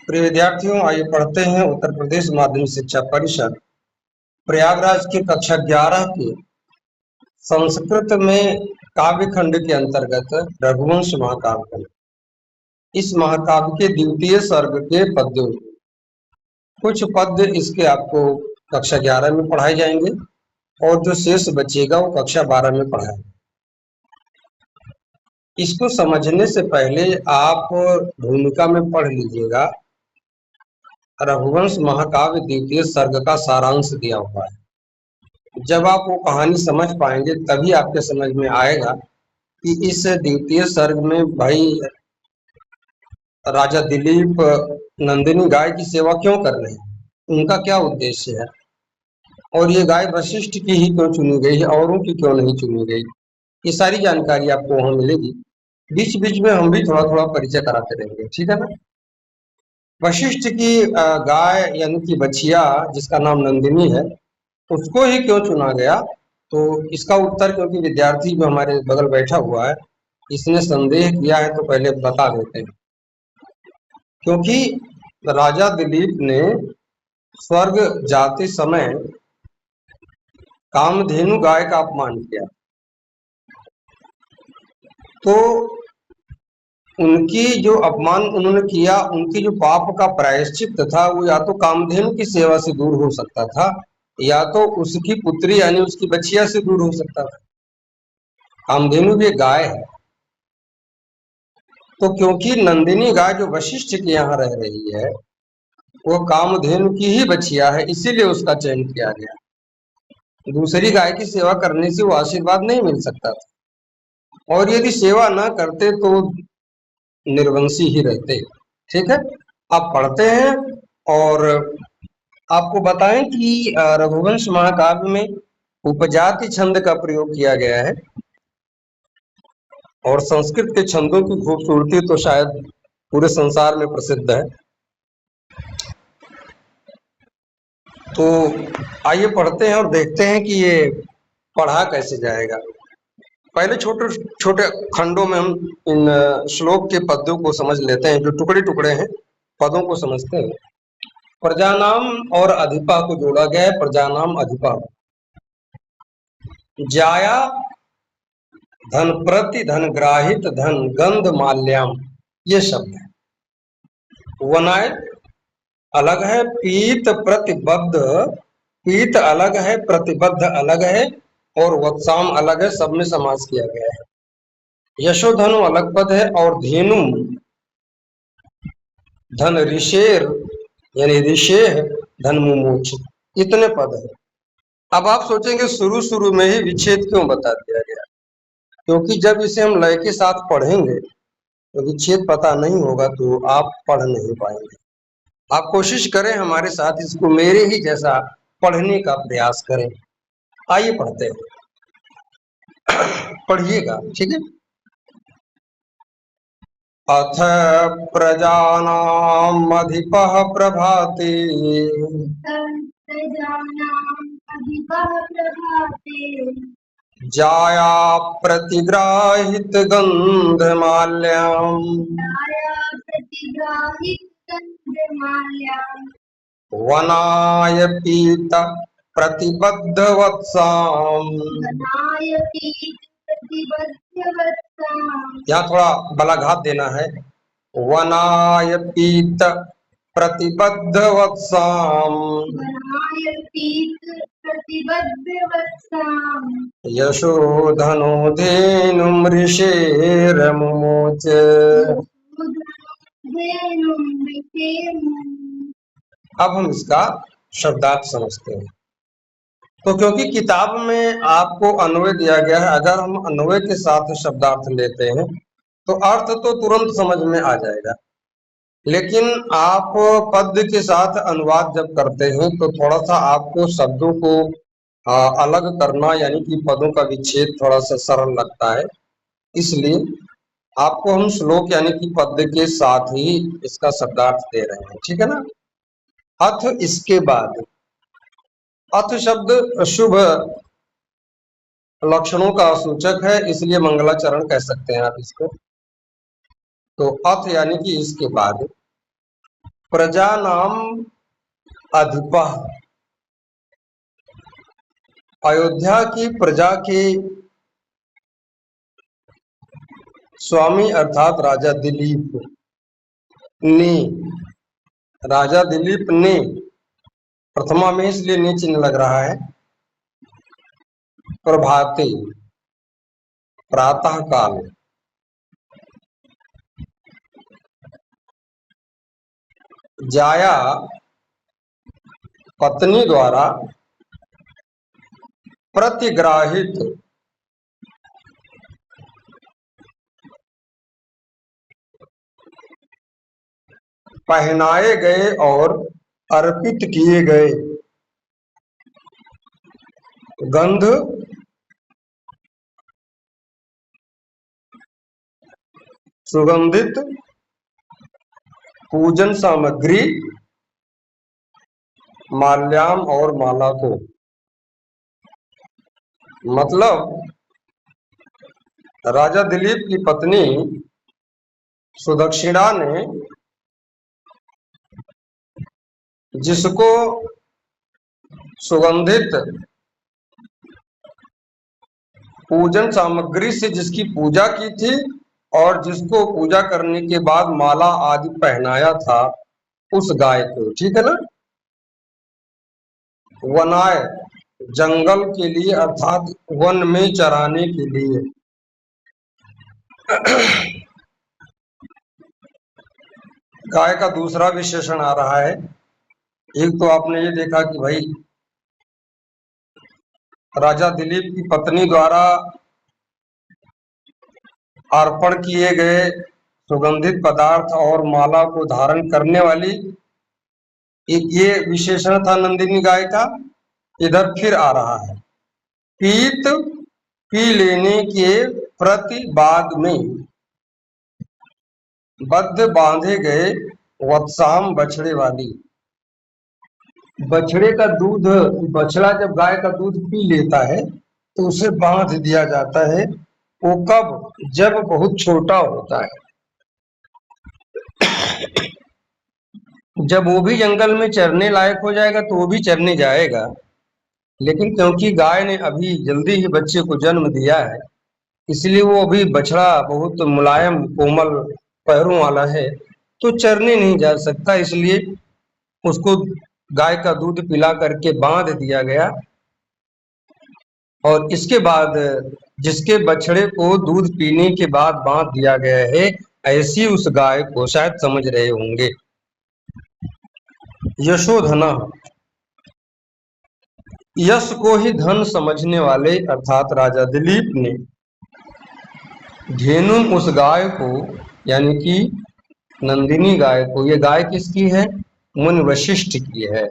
प्रिय विद्यार्थियों, आइए पढ़ते हैं उत्तर प्रदेश माध्यमिक शिक्षा परिषद प्रयागराज की कक्षा 11 की संस्कृत में काव्य खंड के अंतर्गत रघुवंश महाकाव्य। इस महाकाव्य के द्वितीय सर्ग के पद्यों, कुछ पद्य इसके आपको कक्षा 11 में पढ़ाए जाएंगे और जो शेष बचेगा वो कक्षा 12 में पढ़ाएंगे। इसको समझने से पहले आप भूमिका में पढ़ लीजिएगा, रघुवंश महाकाव्य द्वितीय सर्ग का सारांश दिया हुआ है। जब आप वो कहानी समझ पाएंगे तभी आपके समझ में आएगा कि इस द्वितीय सर्ग में भाई राजा दिलीप नंदिनी गाय की सेवा क्यों कर रहे हैं, उनका क्या उद्देश्य है, और ये गाय वशिष्ठ की ही क्यों चुनी गई है, औरों की क्यों नहीं चुनी गई। ये सारी जानकारी आपको वहां मिलेगी। बीच बीच में हम भी थोड़ा थोड़ा परिचय कराते रहेंगे, ठीक है ना। वशिष्ठ की गाय यानी कि बछिया जिसका नाम नंदिनी है, उसको ही क्यों चुना गया, तो इसका उत्तर क्योंकि विद्यार्थी जो हमारे बगल बैठा हुआ है इसने संदेह किया है तो पहले बता देते हैं। क्योंकि राजा दिलीप ने स्वर्ग जाते समय कामधेनु गाय का अपमान किया, तो उनकी जो अपमान उन्होंने किया, उनकी जो पाप का प्रायश्चित था वो या तो कामधेनु की सेवा से दूर हो सकता था या तो उसकी पुत्री यानी उसकी बच्चिया से दूर हो सकता था। कामधेनु भी एक गाय है, तो क्योंकि नंदिनी गाय जो वशिष्ठ के यहाँ रह रही है वो कामधेनु की ही बच्चिया है, इसीलिए उसका चयन किया गया। दूसरी गाय की सेवा करने से वो आशीर्वाद नहीं मिल सकता था, और यदि सेवा न करते तो निर्वंशी ही रहते। ठीक है, आप पढ़ते हैं और आपको बताएं कि रघुवंश महाकाव्य में उपजाति छंद का प्रयोग किया गया है, और संस्कृत के छंदों की खूबसूरती तो शायद पूरे संसार में प्रसिद्ध है। तो आइए पढ़ते हैं और देखते हैं कि ये पढ़ा कैसे जाएगा। पहले छोटे छोटे खंडों में हम इन श्लोक के पद्यों को समझ लेते हैं, जो टुकड़े टुकड़े हैं पदों को समझते हैं। प्रजानाम और अधिपा को जोड़ा गया है, प्रजानाम अधिपा। जाया धन प्रति धन ग्राहित धन गंध माल्याम, ये शब्द है। वनाय अलग है, पीत प्रतिबद्ध, पीत अलग है, प्रतिबद्ध अलग है, और वत्साम अलग है, सब में समास किया गया है। यशोधनु अलग पद है, और धेनु धन ऋषेर यानी ऋषेह धन मुमोच, इतने पद है। अब आप सोचेंगे शुरू शुरू में ही विच्छेद क्यों बता दिया गया, क्योंकि जब इसे हम लय के साथ पढ़ेंगे तो विच्छेद पता नहीं होगा तो आप पढ़ नहीं पाएंगे। आप कोशिश करें हमारे साथ, इसको मेरे ही जैसा पढ़ने का प्रयास करें। आइए पढ़ते हैं, पढ़िएगा, ठीक है। अथ प्रजानाम अधिपः प्रभाते, जाया प्रतिग्राहित गंधमाल्याम, वनाय पीत प्रतिबद्ध वत्साम। यहाँ थोड़ा बलाघात देना है। वनाय पीत प्रतिबद्ध वत्साम, यशोधनो धेनुम ऋषेरमुमोच। अब हम इसका शब्दार्थ समझते हैं। तो क्योंकि किताब में आपको अन्वय दिया गया है, अगर हम अन्वय के साथ शब्दार्थ लेते हैं तो अर्थ तो तुरंत समझ में आ जाएगा, लेकिन आप पद के साथ अनुवाद जब करते हैं तो थोड़ा सा आपको शब्दों को अलग करना यानी कि पदों का विच्छेद थोड़ा सा सरल लगता है, इसलिए आपको हम श्लोक यानी कि पद के साथ ही इसका शब्दार्थ दे रहे हैं, ठीक है ना। अथ इसके बाद, अथ शब्द शुभ लक्षणों का सूचक है, इसलिए मंगलाचरण कह सकते हैं आप इसको। तो अथ यानी कि इसके बाद, प्रजा नाम अधिपः, अयोध्या की प्रजा के स्वामी अर्थात राजा दिलीप ने, राजा दिलीप ने, प्रथमा में इसलिए ने चिन्ह लग रहा है, प्रभाते प्रातः काल जाया पत्नी द्वारा प्रतिग्राहित पहनाए गए और अर्पित किए गए गंध सुगंधित पूजन सामग्री माल्याम और माला को, मतलब राजा दिलीप की पत्नी सुदक्षिणा ने जिसको सुगंधित पूजन सामग्री से जिसकी पूजा की थी और जिसको पूजा करने के बाद माला आदि पहनाया था, उस गाय को, ठीक है ना, वनाय जंगल के लिए अर्थात वन में चराने के लिए, गाय का दूसरा विशेषण आ रहा है। एक तो आपने ये देखा कि भाई राजा दिलीप की पत्नी द्वारा अर्पण किए गए सुगंधित पदार्थ और माला को धारण करने वाली, एक ये विशेषण था नंदिनी गाय का। इधर फिर आ रहा है, पीत पी लेने के प्रतिबाद में बद्ध बांधे गए वत्साम बछड़े वाली, बछड़े का दूध, बछड़ा जब गाय का दूध पी लेता है तो उसे बांध दिया जाता है। वो कब? जब बहुत छोटा होता है, जब वो भी जंगल में चरने लायक हो जाएगा तो वो भी चरने जाएगा, लेकिन क्योंकि गाय ने अभी जल्दी ही बच्चे को जन्म दिया है, इसलिए वो अभी बछड़ा बहुत मुलायम कोमल पैरों वाला है, तो चरने नहीं जा सकता, इसलिए उसको गाय का दूध पिला करके बांध दिया गया। और इसके बाद जिसके बछड़े को दूध पीने के बाद बांध दिया गया है, ऐसी उस गाय को शायद समझ रहे होंगे यशोधना, यश को ही धन समझने वाले अर्थात राजा दिलीप ने धेनु उस गाय को, यानी कि नंदिनी गाय को, ये गाय किसकी है? मुनि वशिष्ठ की है।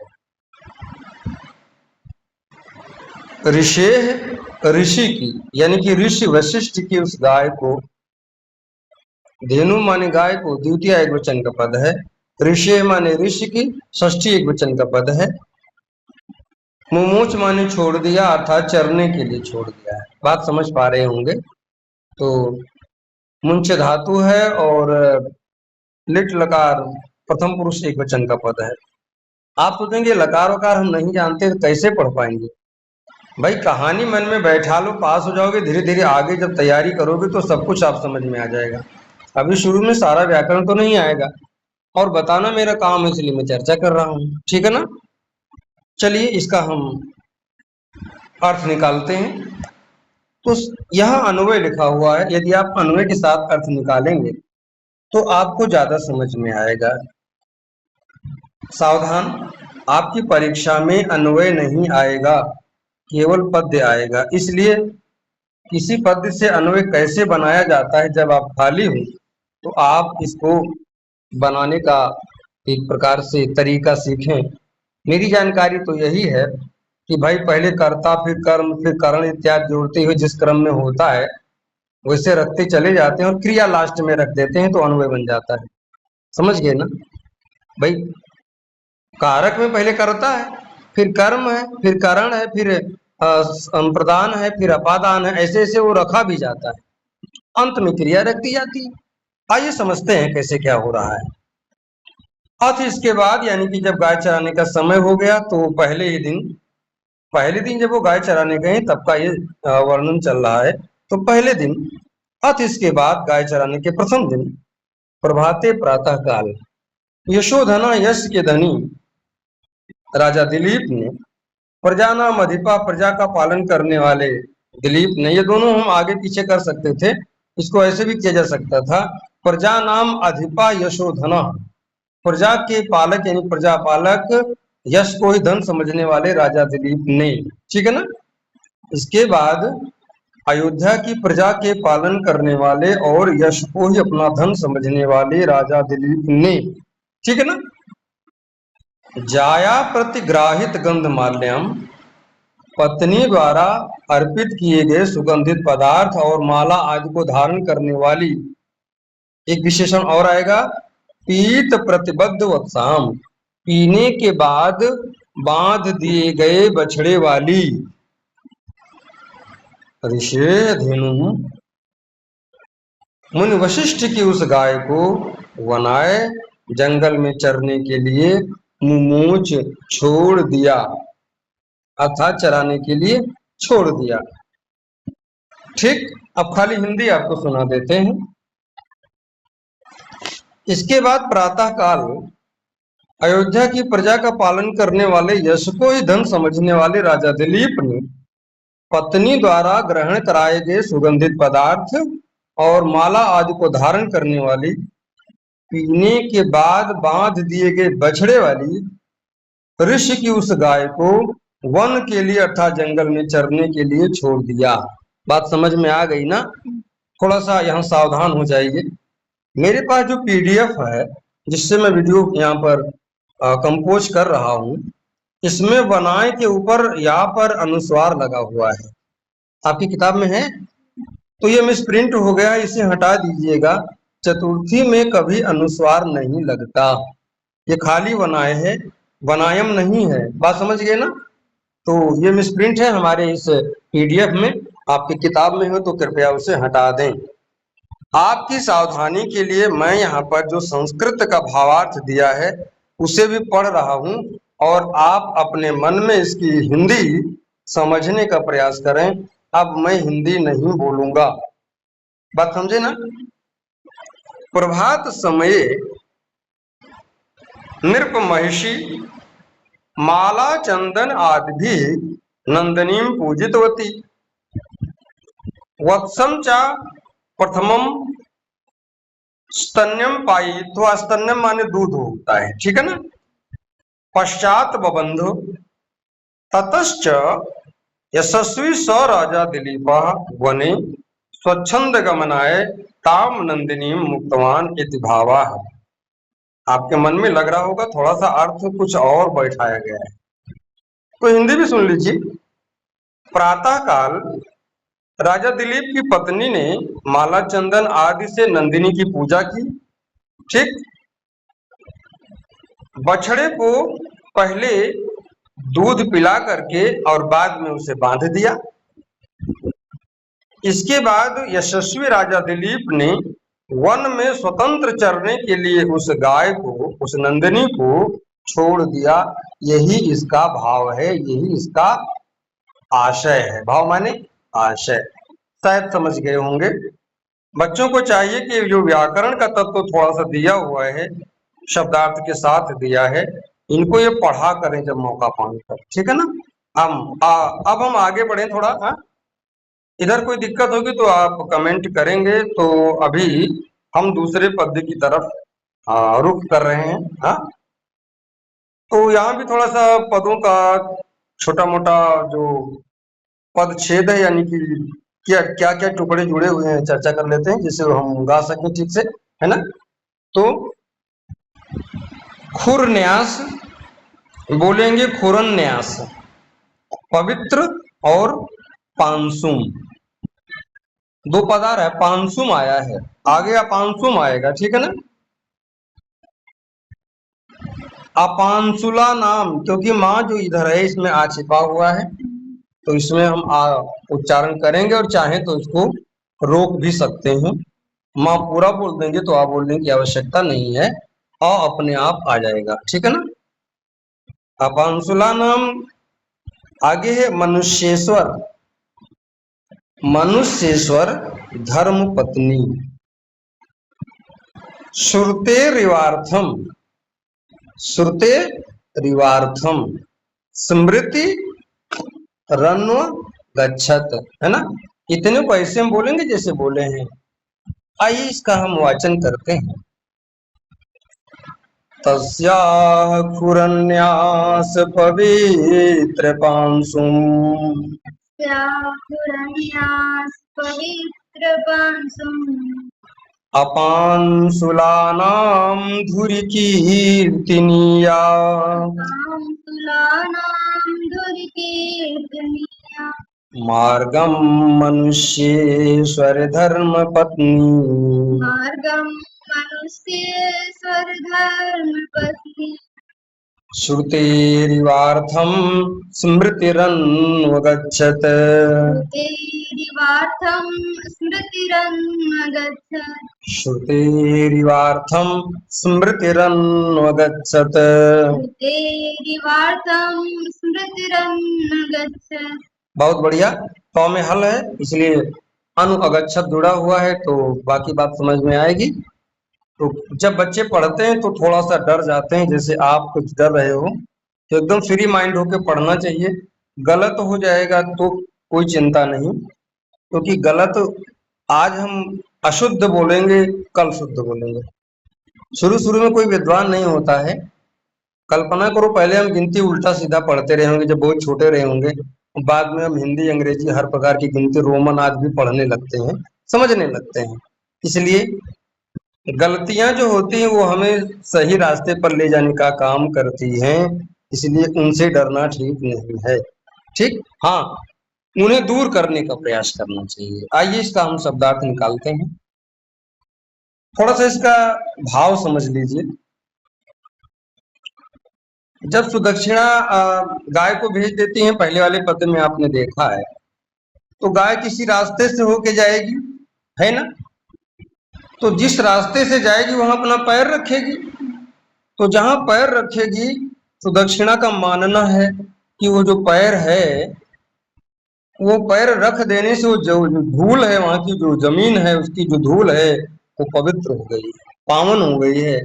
ऋषेह ऋषि की, यानी कि ऋषि वशिष्ठ की उस गाय को, धेनु माने गाय को द्वितीय एक वचन का पद है, ऋषि माने ऋषि की षष्ठी एक वचन का पद है, मुमोच माने छोड़ दिया अर्थात चरने के लिए छोड़ दिया है। बात समझ पा रहे होंगे। तो मुंच धातु है और लिट लकार प्रथम पुरुष एक वचन का पद है। आप सोचेंगे लकार वकार हम नहीं जानते तो कैसे पढ़ पाएंगे? भाई कहानी मन में बैठा लो, पास हो जाओगे, धीरे धीरे आगे जब तैयारी करोगे तो सब कुछ आप समझ में आ जाएगा। अभी शुरू में सारा व्याकरण तो नहीं आएगा, और बताना मेरा काम है, इसलिए मैं चर्चा कर रहा हूँ, ठीक है ना। चलिए इसका हम अर्थ निकालते हैं। तो यह अन्वय लिखा हुआ है, यदि आप अन्वय के साथ अर्थ निकालेंगे तो आपको ज्यादा समझ में आएगा। सावधान, आपकी परीक्षा में अन्वय नहीं आएगा, केवल पद्य आएगा। इसलिए किसी पद्य से अन्वय कैसे बनाया जाता है, जब आप खाली हो तो आप इसको बनाने का एक प्रकार से तरीका सीखें। मेरी जानकारी तो यही है कि भाई पहले कर्ता फिर कर्म फिर करण इत्यादि जोड़ते हुए जिस क्रम में होता है वैसे रखते चले जाते हैं और क्रिया लास्ट में रख देते हैं तो अन्वय बन जाता है। समझ गए ना भाई? कारक में पहले कर्ता है, फिर कर्म है, फिर करण है, फिर संप्रदान है, फिर अपादान है, ऐसे ऐसे वो रखा भी जाता है, अंत में क्रिया रख दी जाती है। आइए समझते हैं कैसे क्या हो रहा है। अथ इसके बाद यानी कि जब गाय चराने का समय हो गया तो पहले दिन जब वो गाय चराने गए तब का ये वर्णन चल रहा है। तो पहले दिन, अथ इसके बाद गाय चराने के प्रथम दिन, प्रभाते प्रातः काल, यशोधना यश के धनी राजा दिलीप ने, प्रजा नाम अधिपा प्रजा का पालन करने वाले दिलीप ने, ये दोनों हम आगे पीछे कर सकते थे, इसको ऐसे भी किया जा सकता था, प्रजा नाम अधिपा यशोधना, प्रजा के पालक यानी प्रजा पालक, यश को ही धन समझने वाले राजा दिलीप ने। ठीक है ना। इसके बाद अयोध्या की प्रजा के पालन करने वाले और यश को ही अपना धन समझने वाले राजा दिलीप ने। ठीक है ना। जाया प्रतिग्राहित गंध माल्यम, पत्नी द्वारा अर्पित किए गए सुगंधित पदार्थ और माला आदि को धारण करने वाली, एक विशेषण और आएगा, पीत प्रतिबद्ध वत्साम, पीने के बाद बांध दिए गए बछड़े वाली, ऋषि धेनु, मुनि वशिष्ठ की उस गाय को वनाए जंगल में चरने के लिए मुमूच छोड़ दिया, अर्थात चराने के लिए छोड़ दिया। ठीक। अब खाली हिंदी आपको सुना देते हैं। इसके बाद प्रातः काल, अयोध्या की प्रजा का पालन करने वाले यश को ही धन समझने वाले राजा दिलीप ने पत्नी द्वारा ग्रहण कराए गए सुगंधित पदार्थ और माला आदि को धारण करने वाली, पीने के बाद बांध दिए गए बछड़े वाली ऋषि की उस गाय को वन के लिए अर्थात जंगल में चरने के लिए छोड़ दिया। बात समझ में आ गई ना। थोड़ा सा यहाँ सावधान हो जाइए। मेरे पास जो पीडीएफ है जिससे मैं वीडियो यहाँ पर कंपोज कर रहा हूँ, इसमें बनाए के ऊपर यहाँ पर अनुस्वार लगा हुआ है। आपकी किताब में है तो ये मिसप्रिंट हो गया, इसे हटा दीजिएगा। चतुर्थी में कभी अनुस्वार नहीं लगता, ये खाली बनाए है, बनायम नहीं है। बात समझ गए ना। तो ये मिसप्रिंट है हमारे इस पीडीएफ में, आपकी किताब में हो तो कृपया उसे हटा दें। आपकी सावधानी के लिए मैं यहाँ पर जो संस्कृत का भावार्थ दिया है उसे भी पढ़ रहा हूँ और आप अपने मन में इसकी हिंदी समझने का प्रयास करें। अब मैं हिंदी नहीं बोलूंगा। बात समझे ना। प्रभात समय नृप महिषी माला चंदन आदि भी नंदनीम पूजितवती, वत्सम चा प्रथमम स्तन्यम पाई, तो स्तन्यम माने दूध होता है। ठीक है ना। पश्चात बबंधु ततश्च यशस्वी स राजा दिलीप वने स्वच्छंद गमनाय ताम नंदिनी मुक्तवान इति भावा। आपके मन में लग रहा होगा थोड़ा सा अर्थ कुछ और बैठाया गया है, तो हिंदी भी सुन लीजिए। प्रातः काल राजा दिलीप की पत्नी ने माला चंदन आदि से नंदिनी की पूजा की। ठीक। बछड़े को पहले दूध पिला करके और बाद में उसे बांध दिया। इसके बाद यशस्वी राजा दिलीप ने वन में स्वतंत्र चरने के लिए उस गाय को, उस नंदिनी को छोड़ दिया। यही इसका भाव है, यही इसका आशय है। भाव माने आशय, शायद समझ गए होंगे। बच्चों को चाहिए कि जो व्याकरण का तत्व थोड़ा सा दिया हुआ है, शब्दार्थ के साथ दिया है, इनको ये पढ़ा करें जब मौका पाने पर। ठीक है ना। अब हम आगे बढ़े थोड़ा। इधर कोई दिक्कत होगी तो आप कमेंट करेंगे। तो अभी हम दूसरे पद्य की तरफ रुख कर रहे हैं। हाँ, तो यहाँ भी थोड़ा सा पदों का छोटा मोटा जो पद छेद है, यानी कि क्या क्या क्या टुकड़े जुड़े हुए हैं, चर्चा कर लेते हैं जिससे हम गा सकें ठीक से, है ना। तो खुर न्यास बोलेंगे, खुरन न्यास, पवित्र और पांसुम, दो पदार है। पांसुम आया है, आगे अपांसुम आएगा। ठीक है ना। अपांसुला नाम, क्योंकि माँ जो इधर है इसमें आ छिपा हुआ है, तो इसमें हम उच्चारण करेंगे और चाहें तो इसको रोक भी सकते हैं। माँ पूरा बोल देंगे तो आप बोलने की आवश्यकता नहीं है। अ अपने आप आ जाएगा, ठीक है ना। अपांसुला नाम आगे है मनुष्येश्वर, मनुष्येश्वर धर्म पत्नी, श्रुते रिवार्थम, श्रुते रिवार्थम, स्मृति रन्व गच्छत, है ना। इतने को ऐसे हम बोलेंगे जैसे बोले हैं। आइए इसका हम वाचन करते हैं। तस्याः खुरन्यास पवित्र पांसुम्, अपांसुलानां धुरिकीर्तिनीया, मार्गम मनुष्येश्वर धर्म पत्नी, श्रुतेरिवार्थम स्मृतिरन्वगच्छत्, श्रुतेरिवार्थम स्मृतिरन्वगच्छत्। बहुत बढ़िया। तो में हल है इसलिए अनु अगच्छत जुड़ा हुआ है, तो बाकी बात समझ में आएगी। तो जब बच्चे पढ़ते हैं तो थोड़ा सा डर जाते हैं, जैसे आप कुछ डर रहे हो, तो एकदम फ्री माइंड होकर पढ़ना चाहिए। गलत हो जाएगा तो कोई चिंता नहीं, क्योंकि गलत आज हम अशुद्ध बोलेंगे, कल शुद्ध बोलेंगे। शुरू शुरू में कोई विद्वान नहीं होता है। कल्पना करो पहले हम गिनती उल्टा सीधा पढ़ते रहे होंगे जब बहुत छोटे रहे होंगे, बाद में हम हिंदी अंग्रेजी हर प्रकार की गिनती रोमन आज भी पढ़ने लगते हैं, समझने लगते हैं। इसलिए गलतियां जो होती हैं वो हमें सही रास्ते पर ले जाने का काम करती हैं, इसलिए उनसे डरना ठीक नहीं है। ठीक, हाँ, उन्हें दूर करने का प्रयास करना चाहिए। आइए इसका हम शब्दार्थ निकालते हैं। थोड़ा सा इसका भाव समझ लीजिए। जब सुदक्षिणा गाय को भेज देती हैं, पहले वाले पद में आपने देखा है, तो गाय किसी रास्ते से होके जाएगी, है ना। तो जिस रास्ते से जाएगी वहां अपना पैर रखेगी। तो जहां पैर रखेगी, सुदक्षिणा का मानना है कि वो जो पैर है, वो पैर रख देने से वो जो धूल है, वहां की जो जमीन है, उसकी जो धूल है वो पवित्र हो गई, पावन हो गई है।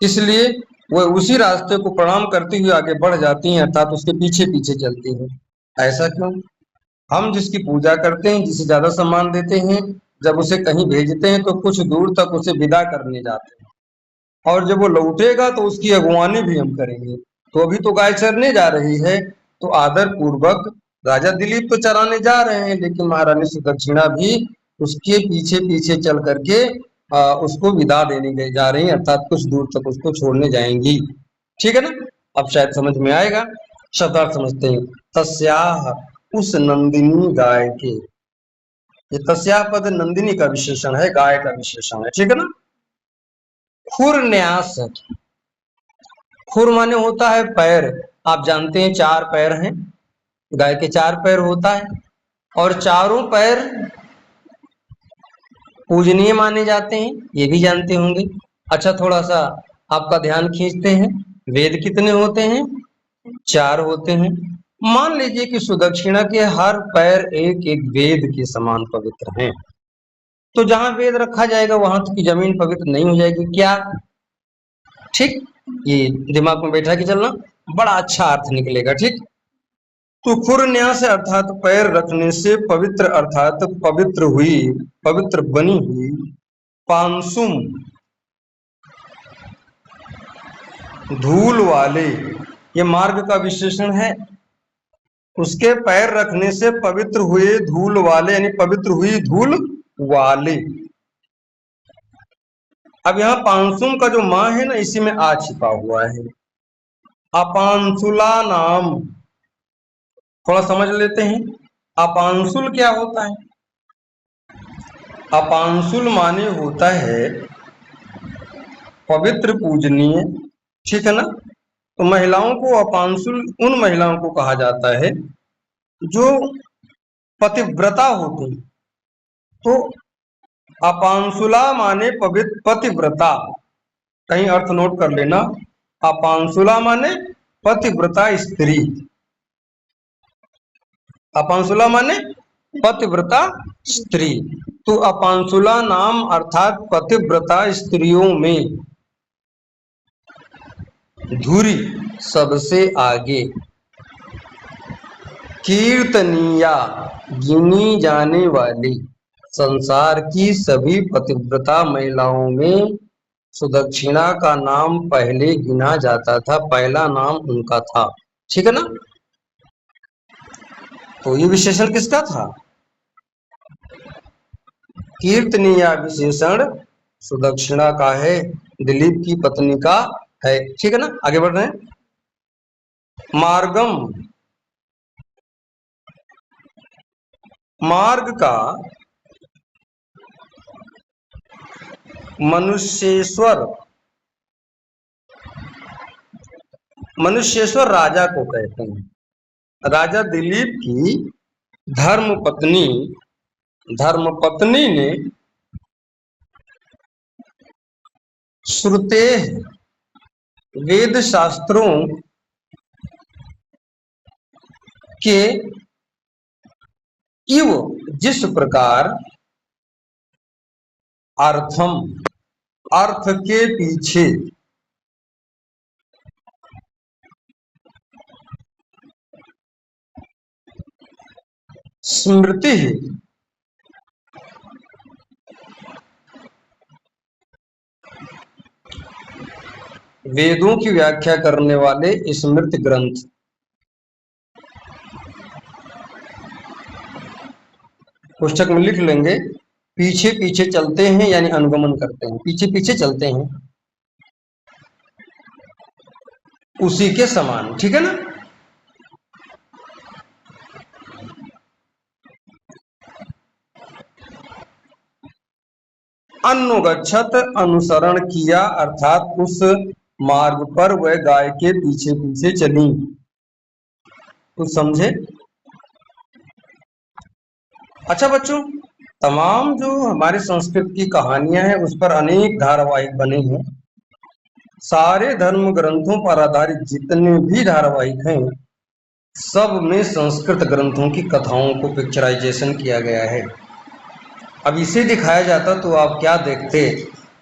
इसलिए वो उसी रास्ते को प्रणाम करती हुई आगे बढ़ जाती हैं, अर्थात उसके पीछे पीछे चलती हैं। ऐसा क्यों? हम जिसकी पूजा करते हैं, जिसे ज्यादा सम्मान देते हैं, जब उसे कहीं भेजते हैं तो कुछ दूर तक उसे विदा करने जाते हैं, और जब वो लौटेगा तो उसकी अगुवानी भी हम करेंगे। तो अभी तो गाय चरने जा रही है, तो आदर पूर्वक राजा दिलीप तो चराने जा रहे हैं, लेकिन महारानी सुदक्षिणा भी उसके पीछे पीछे चल करके उसको विदा देने जा रही हैं, अर्थात कुछ दूर तक उसको छोड़ने जाएंगी। ठीक है ना। अब शायद समझ में आएगा। शब्दार्थ समझते हैं। तस्याह, उस नंदिनी गाय के, ये तस्याह पद नंदिनी का विशेषण है, गाय का विशेषण है। ठीक है ना। खुर न्यास, खुर माने होता है पैर। आप जानते हैं 4 पैर हैं, गाय के 4 पैर होता है, और चारों पैर पूजनीय माने जाते हैं, ये भी जानते होंगे। अच्छा, थोड़ा सा आपका ध्यान खींचते हैं। वेद कितने होते हैं? 4 होते हैं। मान लीजिए कि सुदक्षिणा के हर पैर एक एक वेद के समान पवित्र हैं, तो जहां वेद रखा जाएगा वहां की जमीन पवित्र नहीं हो जाएगी क्या? ठीक, ये दिमाग में बैठा के चलना, बड़ा अच्छा अर्थ निकलेगा। ठीक, तो खुर न्यास अर्थात पैर रखने से पवित्र, अर्थात पवित्र हुई, पवित्र बनी हुई। पांसुम, धूल वाले, ये मार्ग का विशेषण है। उसके पैर रखने से पवित्र हुए धूल वाले, यानी पवित्र हुई धूल वाले। अब यहाँ पांसुम का जो मां है ना, इसी में आ छिपा हुआ है। अपांसुला नाम, थोड़ा समझ लेते हैं। अपांसुल क्या होता है? अपांसुल माने होता है पवित्र, पूजनीय। ठीक है ना। तो महिलाओं को अपांसुल उन महिलाओं को कहा जाता है जो पतिव्रता होती। तो अपांसुला माने पवित्र, पतिव्रता। कहीं अर्थ नोट कर लेना। अपांसुला माने पतिव्रता स्त्री, अपांसुला माने पतिव्रता स्त्री। तो अपांसुला नाम अर्थात पतिव्रता स्त्रियों में धुरी सबसे आगे, कीर्तनिया गिनी जाने वाली, संसार की सभी पतिव्रता महिलाओं में सुदक्षिणा का नाम पहले गिना जाता था, पहला नाम उनका था। ठीक है ना। तो ये विशेषण किसका था? कीर्तनीया विशेषण सुदक्षिणा का है, दिलीप की पत्नी का है। ठीक है ना। आगे बढ़ रहे हैं। मार्गम, मार्ग का मनुष्येश्वर, मनुष्येश्वर राजा को कहते हैं। राजा दिलीप की धर्मपत्नी, धर्मपत्नी ने श्रुते वेद शास्त्रों के इव जिस प्रकार अर्थम, अर्थ के पीछे स्मृति, वेदों की व्याख्या करने वाले स्मृति ग्रंथ, पुस्तक में लिख लेंगे, पीछे पीछे चलते हैं यानी अनुगमन करते हैं, पीछे पीछे चलते हैं, उसी के समान। ठीक है ना। अनुगच्छत, अनुसरण किया, अर्थात उस मार्ग पर वह गाय के पीछे पीछे चली। कुछ समझे? अच्छा बच्चों, तमाम जो हमारी संस्कृत की कहानियां हैं उस पर अनेक धारावाहिक बने हैं। सारे धर्म ग्रंथों पर आधारित जितने भी धारावाहिक हैं सब में संस्कृत ग्रंथों की कथाओं को पिक्चराइजेशन किया गया है। अब इसे दिखाया जाता तो आप क्या देखते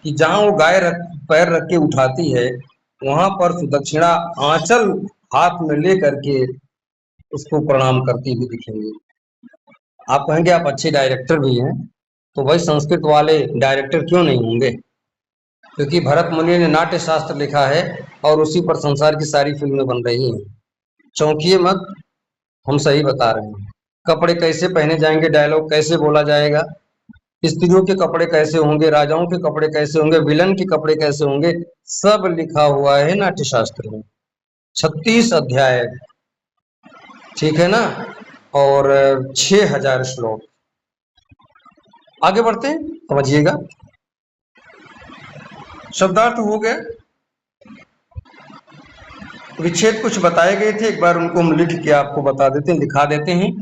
कि जहां वो गाय पैर रख के उठाती है वहां पर सुदक्षिणा आंचल हाथ में ले करके उसको प्रणाम करती हुई दिखेंगी। आप कहेंगे आप अच्छे डायरेक्टर भी हैं, तो भाई संस्कृत वाले डायरेक्टर क्यों नहीं होंगे? क्योंकि भरत मुनि ने नाट्य शास्त्र लिखा है और उसी पर संसार की सारी फिल्में बन रही हैं। चौंकिए मत, हम सही बता रहे हैं। कपड़े कैसे पहने जाएंगे, डायलॉग कैसे बोला जाएगा, स्त्रियों के कपड़े कैसे होंगे, राजाओं के कपड़े कैसे होंगे, विलन के कपड़े कैसे होंगे, सब लिखा हुआ है नाट्य शास्त्र में। 36 अध्याय, ठीक है ना, और 6000 श्लोक। आगे बढ़ते हैं, समझिएगा। शब्दार्थ हो गया, विच्छेद कुछ बताए गए थे, एक बार उनको हम लिख के आपको बता देते हैं, दिखा देते हैं।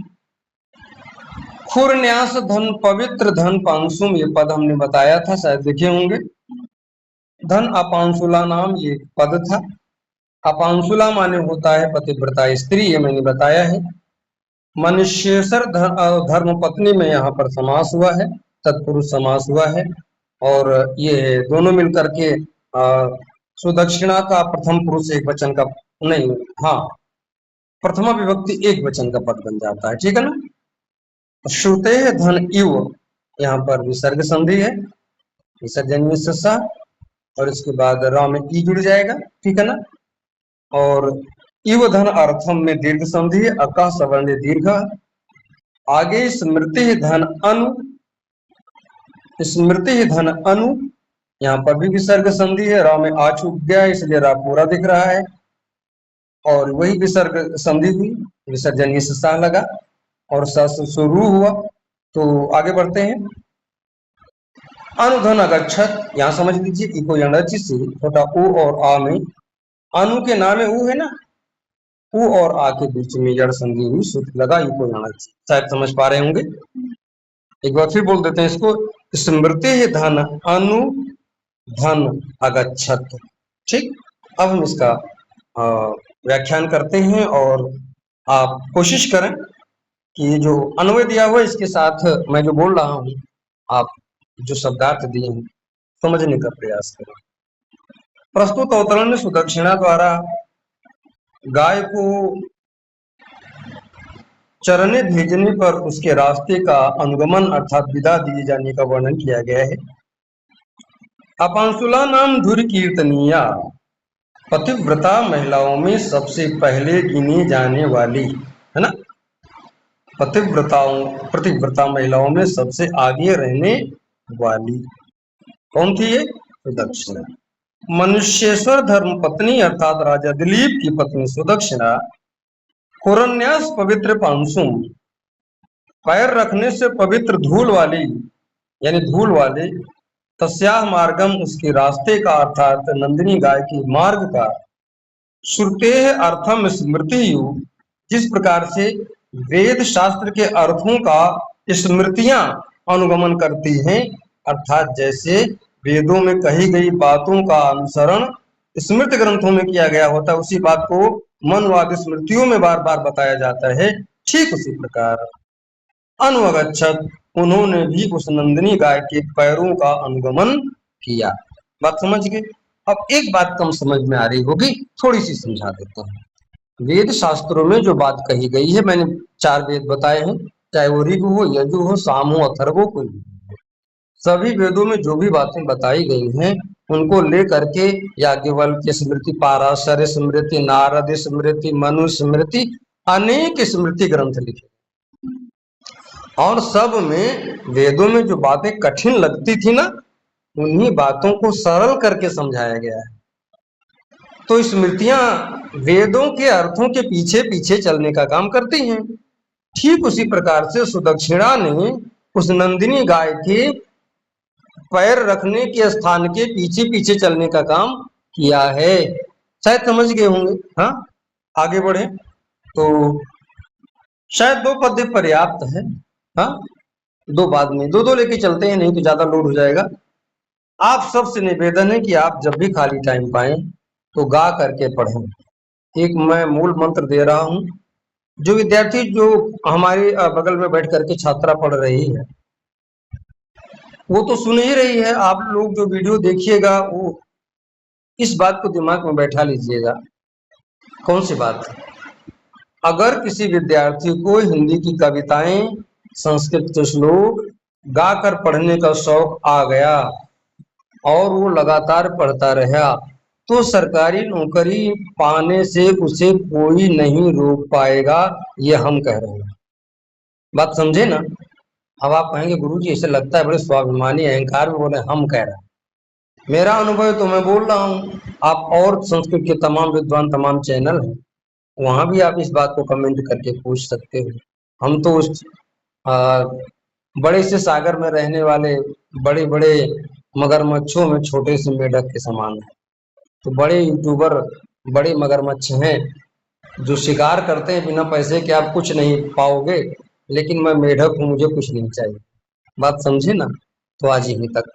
खुरन्यास धन, पवित्र धन पांसुम, ये पद हमने बताया था, शायद देखे होंगे। धन अपांसुला नाम, ये पद था। अपांसुला माने होता है पतिव्रता स्त्री, ये मैंने बताया है। मनुष्येश्वर धर्म पत्नी में यहाँ पर समास हुआ है, तत्पुरुष समास हुआ है, और ये दोनों मिलकर के सुदक्षिणा का प्रथम पुरुष एक वचन का, नहीं, हाँ, प्रथमा विभक्ति एक वचन का पद बन जाता है। ठीक है ना। श्रुते धन इव, यहाँ पर विसर्ग संधि है, विसर्जनीय ससा, और इसके बाद रा में ई जुड़ जाएगा। ठीक है ना। और इव धन अर्थम में दीर्घ संधि है, अका सवर्ण दीर्घ। आगे स्मृति धन अनु, स्मृति धन अनु, यहाँ पर भी विसर्ग संधि है, रा में आ छूट गया इसलिए रा पूरा दिख रहा है, और वही विसर्ग संधि हुई, विसर्जनीय ससा लगा और सस शुरू हुआ। तो आगे बढ़ते हैं। अनुधन अगच्छत, यहाँ समझ लीजिए, इको यणचि से छोटा उ और आ में, अनु के नाम में उ है ना, उ और आ के बीच में जड़ संधि हुई, सूत्र लगा, इको यणचि। शायद समझ पा रहे होंगे। एक बार फिर बोल देते हैं इसको। स्मृति धन अनु धन अगच्छत। ठीक, अब हम इसका अ, व्याख्यान करते हैं और आप कोशिश करें कि ये जो अन्वय दिया हुआ है इसके साथ मैं जो बोल रहा हूँ आप जो शब्दार्थ दिए हैं समझने का प्रयास करें। प्रस्तुत अवतरण में सुदक्षिणा द्वारा गाय को चरने भेजने पर उसके रास्ते का अनुगमन अर्थात विदा दिए जाने का वर्णन किया गया है। अपांसुला नाम धुर कीर्तनिया, पतिव्रता महिलाओं में सबसे पहले गिनी जाने वाली है ना, पतिव्रता महिलाओं में सबसे आगे रहने वाली कौन थी ये? सुदक्षिणा। मनुष्येश्वर धर्म पत्नी अर्थात राजा दिलीप की पत्नी सुदक्षिणा कुरन्यास पवित्र पांसुम, पैर रखने से पवित्र धूल वाली यानी धूल वाले, तस्याह मार्गम उसके रास्ते का अर्थात नंदिनी गाय के मार्ग का, श्रुतेः अर्थम स्मृति, जिस प्रकार से वेद शास्त्र के अर्थों का स्मृतियां अनुगमन करती हैं, अर्थात जैसे वेदों में कही गई बातों का अनुसरण स्मृति ग्रंथों में किया गया होता है, उसी बात को मनवाद स्मृतियों में बार बार बताया जाता है, ठीक उसी प्रकार अनुगच्छत, उन्होंने भी उस नंदिनी गाय के पैरों का अनुगमन किया। बात समझ गए? अब एक बात कम समझ में आ रही होगी, थोड़ी सी समझा देता हूँ। वेद शास्त्रों में जो बात कही गई है, मैंने 4 वेद बताए हैं, चाहे वो ऋग हो, यजु हो, साम हो, अथर्व हो, कोई भी, सभी वेदों में जो भी बातें बताई गई हैं उनको लेकर के याज्ञवल्क्य स्मृति, पाराशर स्मृति, नारद स्मृति, मनु स्मृति, अनेक स्मृति ग्रंथ लिखे और सब में वेदों में जो बातें कठिन लगती थी ना, उन्हीं बातों को सरल करके समझाया गया है। तो स्मृतियां वेदों के अर्थों के पीछे पीछे चलने का काम करती हैं। ठीक उसी प्रकार से सुदक्षिणा ने उस नंदिनी गाय के पैर रखने के स्थान के पीछे पीछे चलने का काम किया है। शायद समझ गए होंगे। हाँ, आगे बढ़े तो शायद 2 पद्य पर्याप्त है। हाँ, 2 बाद में 2 लेके चलते हैं, नहीं तो ज्यादा लोड हो जाएगा। आप सबसे निवेदन है कि आप जब भी खाली टाइम पाएं तो गा करके पढ़ें। एक मैं मूल मंत्र दे रहा हूं, जो विद्यार्थी जो हमारे बगल में बैठ करके छात्रा पढ़ रही है वो तो सुन ही रही है। आप लोग जो वीडियो देखिएगा वो इस बात को दिमाग में बैठा लीजिएगा। कौन सी बात? अगर किसी विद्यार्थी को हिंदी की कविताएं, संस्कृत के श्लोक गाकर पढ़ने का शौक आ गया और वो लगातार पढ़ता रहा तो सरकारी नौकरी पाने से उसे कोई नहीं रोक पाएगा, ये हम कह रहे हैं। बात समझे ना? अब आप कहेंगे गुरुजी ऐसे लगता है बड़े स्वाभिमानी अहंकार में बोले हम कह रहे हैं। मेरा अनुभव तो मैं बोल रहा हूँ। आप और संस्कृत के तमाम विद्वान, तमाम चैनल हैं, वहां भी आप इस बात को कमेंट करके पूछ सकते हो। हम तो उस बड़े से सागर में रहने वाले बड़े बड़े मगरमच्छों में छोटे से मेढक के समान है। तो बड़े यूट्यूबर बड़े मगरमच्छ हैं जो शिकार करते हैं बिना पैसे के, आप कुछ नहीं पाओगे, लेकिन मैं मेढक हूँ, मुझे कुछ नहीं चाहिए। बात समझे ना? तो आज यहीं तक।